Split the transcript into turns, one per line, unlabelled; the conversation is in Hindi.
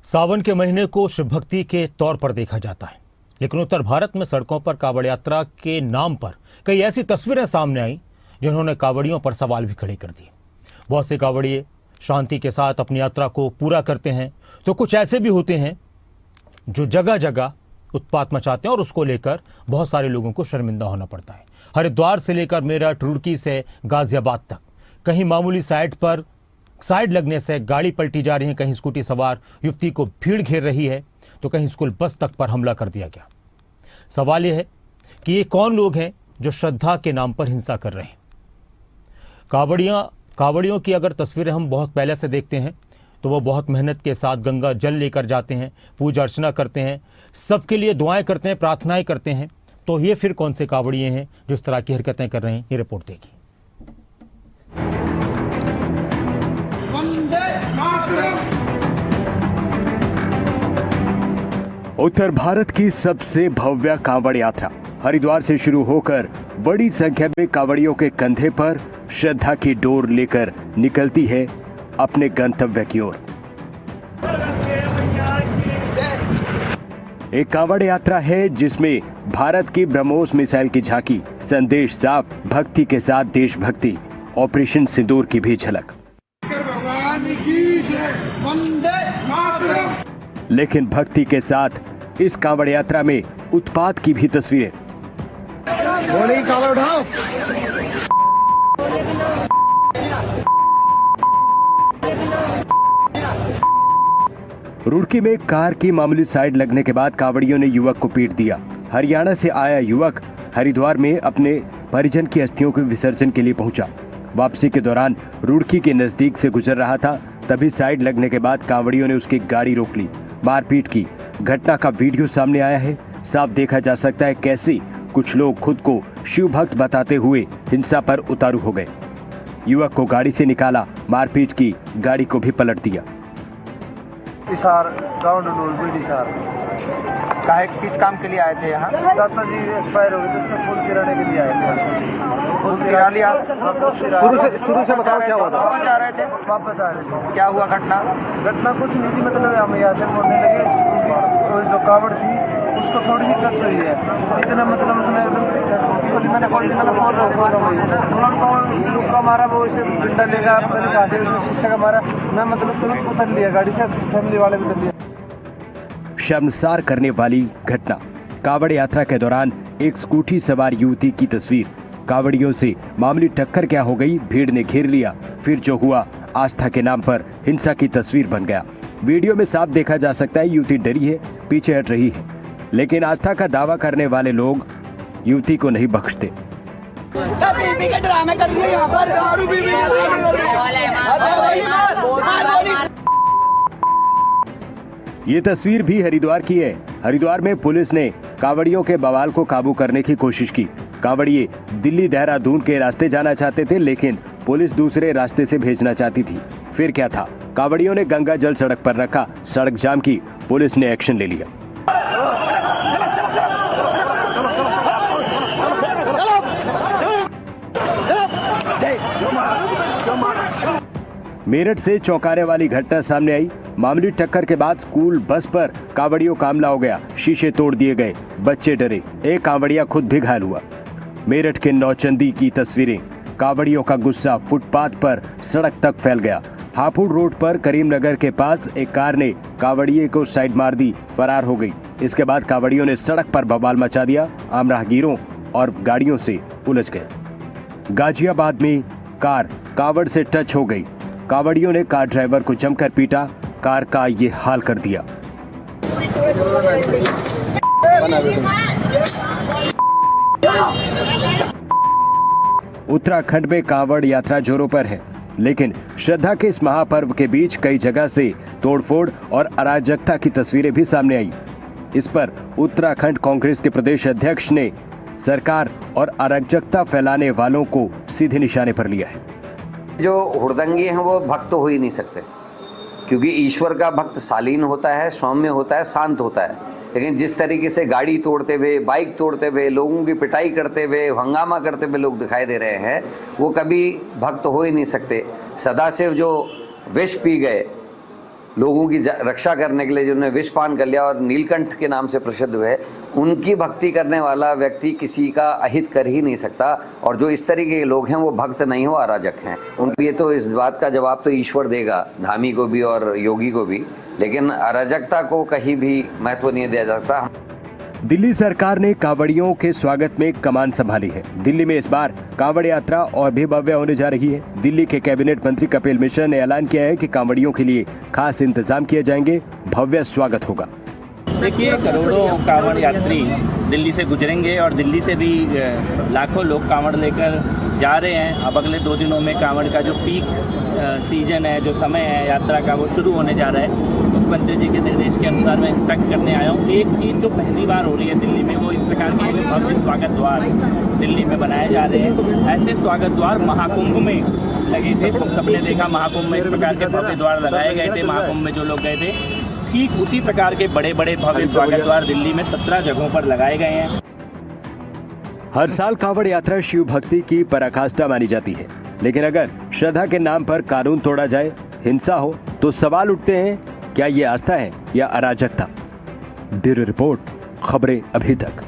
सावन के महीने को शिव भक्ति के तौर पर देखा जाता है, लेकिन उत्तर भारत में सड़कों पर कांवड़ यात्रा के नाम पर कई ऐसी तस्वीरें सामने आई जिन्होंने कांवड़ियों पर सवाल भी खड़े कर दिए। बहुत से कांवड़िए शांति के साथ अपनी यात्रा को पूरा करते हैं, तो कुछ ऐसे भी होते हैं जो जगह जगह उत्पात मचाते हैं और उसको लेकर बहुत सारे लोगों को शर्मिंदा होना पड़ता है। हरिद्वार से लेकर मेरठ, रुड़की से गाजियाबाद तक कहीं मामूली साइड लगने से गाड़ी पलटी जा रही है, कहीं स्कूटी सवार युवती को भीड़ घेर रही है, तो कहीं स्कूल बस तक पर हमला कर दिया गया। सवाल यह है कि ये कौन लोग हैं जो श्रद्धा के नाम पर हिंसा कर रहे हैं। कांवड़ियों की अगर तस्वीरें हम बहुत पहले से देखते हैं तो वो बहुत मेहनत के साथ गंगा जल लेकर जाते हैं, पूजा अर्चना करते हैं, सबके लिए दुआएं करते हैं, प्रार्थनाएं करते हैं। तो ये फिर कौन से कांवड़िए हैं जो इस तरह की हरकतें कर रहे हैं, ये रिपोर्ट देखिए।
उत्तर भारत की सबसे भव्य कांवड़ यात्रा हरिद्वार से शुरू होकर बड़ी संख्या में कांवड़ियों के कंधे पर श्रद्धा की डोर लेकर निकलती है अपने गंतव्य की ओर। एक कांवड़ यात्रा है जिसमें भारत की ब्रह्मोस मिसाइल की झांकी, संदेश साफ, भक्ति के साथ देशभक्ति, ऑपरेशन सिंदूर की भी झलक। लेकिन भक्ति के साथ इस कांवड़ यात्रा में उत्पात की भी तस्वीरें। कांवड़ उठाओ। रुड़की में कार की मामूली साइड लगने के बाद कांवड़ियों ने युवक को पीट दिया। हरियाणा से आया युवक हरिद्वार में अपने परिजन की अस्थियों के विसर्जन के लिए पहुंचा। वापसी के दौरान रुड़की के नजदीक से गुजर रहा था, तभी साइड लगने के बाद कांवड़ियों ने उसकी गाड़ी रोक ली, मारपीट की। घटना का वीडियो सामने आया है। साफ देखा जा सकता है कैसे कुछ लोग खुद को शिव भक्त बताते हुए हिंसा पर उतारू हो गए। युवक को गाड़ी से निकाला, मारपीट की, गाड़ी को भी पलट दिया।
किस काम के लिए आए थे यहाँ?
दादा जी एक्सपायर हो गए थे, उसका फूल गिराने के लिए आए थे।
फूल गिरा लिया।
शुरू से बताओ क्या हुआ था?
कहाँ जा रहे थे?
वापस आ रहे थे।
क्या हुआ घटना?
घटना कुछ नहीं थी, मतलब हम यहाँ से बोलने लगे, जो कावड़ थी उसको थोड़ी सी टच हुई है, इतना मतलब उसने मैंने तुरंत मारा, वो इसे डंडा लेगा, शीशे का मारा, मैं मतलब तुरंत उतर लिया गाड़ी से, फैमिली वाले भी उतर लिया।
शर्मसार करने वाली घटना। कांवड़ यात्रा के दौरान एक स्कूटी सवार युवती की तस्वीर। कांवड़ियों से मामूली टक्कर क्या हो गई, भीड़ ने घेर लिया, फिर जो हुआ आस्था के नाम पर हिंसा की तस्वीर बन गया। वीडियो में साफ देखा जा सकता है युवती डरी है, पीछे हट रही है, लेकिन आस्था का दावा करने वाले लोग युवती को नहीं बख्शते। ये तस्वीर भी हरिद्वार की है। हरिद्वार में पुलिस ने कांवड़ियों के बवाल को काबू करने की कोशिश की। कांवड़िए दिल्ली देहरादून के रास्ते जाना चाहते थे, लेकिन पुलिस दूसरे रास्ते से भेजना चाहती थी। फिर क्या था, कांवड़ियों ने गंगा जल सड़क पर रखा, सड़क जाम की, पुलिस ने एक्शन ले लिया। मेरठ से चौंकाने वाली घटना सामने आई। मामूली टक्कर के बाद स्कूल बस पर कांवड़ियों का हमला हो गया, शीशे तोड़ दिए गए, बच्चे डरे, एक कांवड़िया खुद भी घायल हुआ। मेरठ के नौचंदी की तस्वीरें। कांवड़ियों का गुस्सा फुटपाथ पर सड़क तक फैल गया। हापुड़ रोड पर करीमनगर के पास एक कार ने कांवड़िये को साइड मार दी, फरार हो गई। इसके बाद कांवड़ियों ने सड़क पर बवाल मचा दिया, आम राहगीरों और गाड़ियों से उलझ गए। गाजियाबाद में कार कांवड़ से टच हो गई। कांवड़ियों ने कार ड्राइवर को जमकर पीटा, कार का ये हाल कर दिया। उत्तराखंड में कांवड़ यात्रा जोरों पर है, लेकिन श्रद्धा के इस महापर्व के बीच कई जगह से तोड़फोड़ और अराजकता की तस्वीरें भी सामने आई। इस पर उत्तराखंड कांग्रेस के प्रदेश अध्यक्ष ने सरकार और अराजकता फैलाने वालों को सीधे निशाने पर लिया है।
जो हुड़दंगी हैं वो भक्त हो ही नहीं सकते, क्योंकि ईश्वर का भक्त शालीन होता है, सौम्य होता है, शांत होता है। लेकिन जिस तरीके से गाड़ी तोड़ते हुए, बाइक तोड़ते हुए, लोगों की पिटाई करते हुए, हंगामा करते हुए लोग दिखाई दे रहे हैं, वो कभी भक्त हो ही नहीं सकते। सदाशिव जो विष पी गए, लोगों की रक्षा करने के लिए जिन्होंने विषपान कर लिया और नीलकंठ के नाम से प्रसिद्ध हुए, उनकी भक्ति करने वाला व्यक्ति किसी का अहित कर ही नहीं सकता। और जो इस तरीके के लोग हैं वो भक्त नहीं हो, अराजक हैं। उनके लिए तो इस बात का जवाब तो ईश्वर देगा, धामी को भी और योगी को भी, लेकिन अराजकता को कहीं भी महत्व नहीं दिया जाता।
दिल्ली सरकार ने कांवड़ियों के स्वागत में कमान संभाली है। दिल्ली में इस बार कांवड़ यात्रा और भी भव्य होने जा रही है। दिल्ली के कैबिनेट मंत्री कपिल मिश्रा ने ऐलान किया है कि कांवड़ियों के लिए खास इंतजाम किए जाएंगे, भव्य स्वागत होगा।
देखिए, करोड़ों कांवड़ यात्री दिल्ली से गुजरेंगे और दिल्ली से भी लाखों लोग कांवड़ लेकर जा रहे हैं। अब अगले 2 दिनों में कांवड़ का जो पीक सीजन है, जो समय है यात्रा का, वो शुरू होने जा रहा है। मुख्यमंत्री जी के निर्देश के अनुसार मैं इंस्पेक्ट करने आया हूँ। एक चीज़ जो पहली बार हो रही है दिल्ली में, वो इस प्रकार के भव्य स्वागत द्वार दिल्ली में बनाए जा रहे हैं। ऐसे स्वागत द्वार महाकुंभ में लगे थे, सबने देखा महाकुंभ में इस प्रकार के भव्य द्वार लगाए गए थे। महाकुंभ में जो लोग गए थे, ठीक उसी प्रकार के बड़े बड़े भव्य स्वागत द्वार दिल्ली में 17 जगहों पर लगाए गए हैं।
हर साल कांवड़ यात्रा शिव भक्ति की पराकाष्ठा मानी जाती है, लेकिन अगर श्रद्धा के नाम पर कानून तोड़ा जाए, हिंसा हो, तो सवाल उठते हैं, क्या ये आस्था है या अराजकता? ब्यूरो रिपोर्ट, खबरें अभी तक।